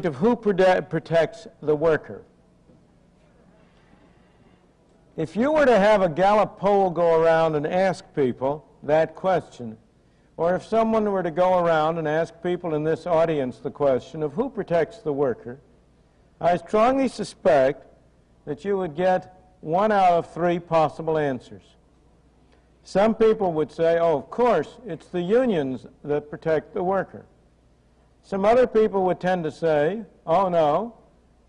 of who protects the worker. If you were to have a Gallup poll go around and ask people that question, or if someone were to go around and ask people in this audience the question of who protects the worker, I strongly suspect that you would get 1 out of 3 possible answers. Some people would say, oh, of course, it's the unions that protect the worker. Some other people would tend to say, oh, no,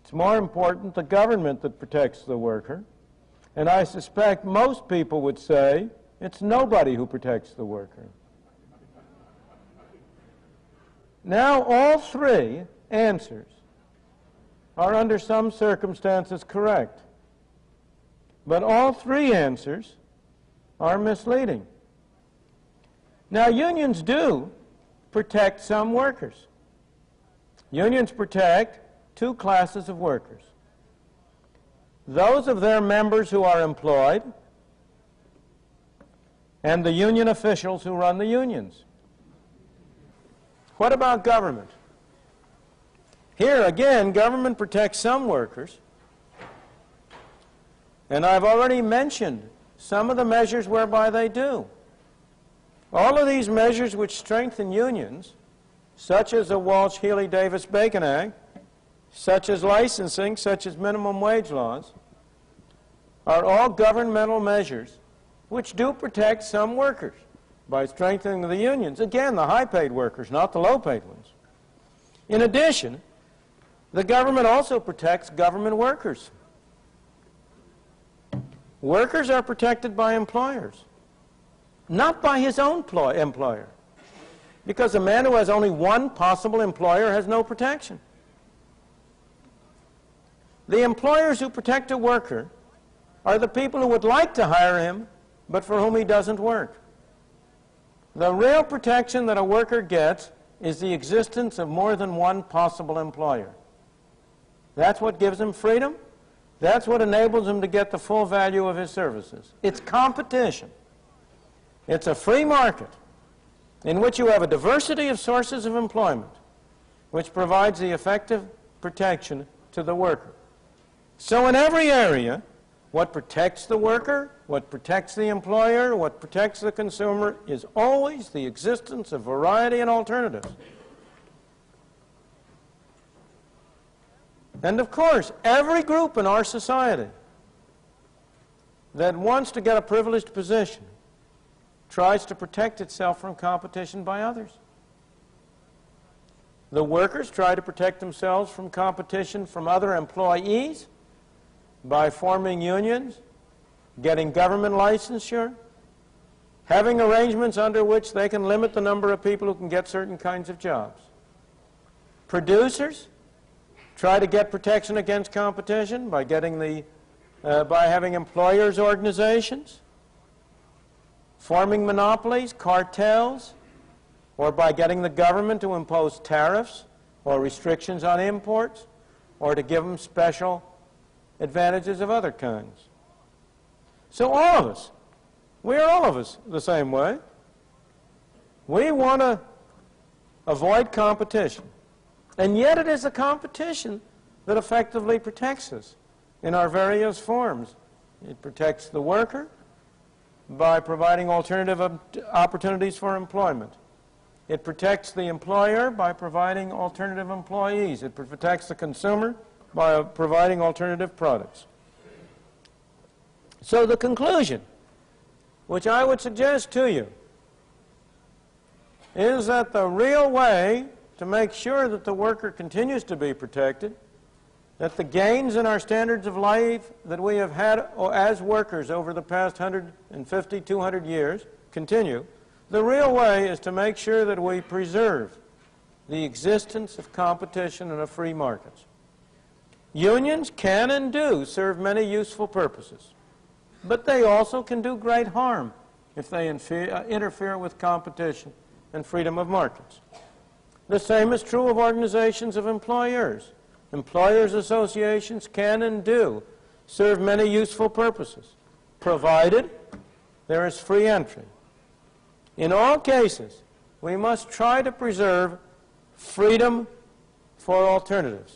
it's more important the government that protects the worker. And I suspect most people would say, it's nobody who protects the worker. Now, all 3 answers are under some circumstances correct. But all 3 answers are misleading. Now, unions do protect some workers. Unions protect 2 classes of workers. Those of their members who are employed and the union officials who run the unions. What about government? Here, again, government protects some workers, and I've already mentioned some of the measures whereby they do. All of these measures which strengthen unions, such as the Walsh-Healy-Davis-Bacon Act, such as licensing, such as minimum wage laws, are all governmental measures which do protect some workers by strengthening the unions. Again, the high-paid workers, not the low-paid ones. In addition, the government also protects government workers. Workers are protected by employers, not by his own employer, because a man who has only one possible employer has no protection. The employers who protect a worker are the people who would like to hire him, but for whom he doesn't work. The real protection that a worker gets is the existence of more than one possible employer. That's what gives him freedom. That's what enables him to get the full value of his services. It's competition. It's a free market in which you have a diversity of sources of employment, which provides the effective protection to the worker. So in every area, what protects the worker, what protects the employer, what protects the consumer is always the existence of variety and alternatives. And of course, every group in our society that wants to get a privileged position tries to protect itself from competition by others. The workers try to protect themselves from competition from other employees by forming unions, getting government licensure, having arrangements under which they can limit the number of people who can get certain kinds of jobs. Producers try to get protection against competition by having employers' organizations, forming monopolies, cartels, or by getting the government to impose tariffs or restrictions on imports, or to give them special advantages of other kinds. So all of us, we're all of us the same way. We want to avoid competition. And yet it is a competition that effectively protects us in our various forms. It protects the worker by providing alternative opportunities for employment. It protects the employer by providing alternative employees. It protects the consumer by providing alternative products. So the conclusion, which I would suggest to you, is that the real way to make sure that the worker continues to be protected, that the gains in our standards of life that we have had as workers over the past 150, 200 years continue, the real way is to make sure that we preserve the existence of competition and of free markets. Unions can and do serve many useful purposes, but they also can do great harm if they interfere with competition and freedom of markets. The same is true of organizations of employers. Employers' associations can and do serve many useful purposes, provided there is free entry. In all cases, we must try to preserve freedom for alternatives.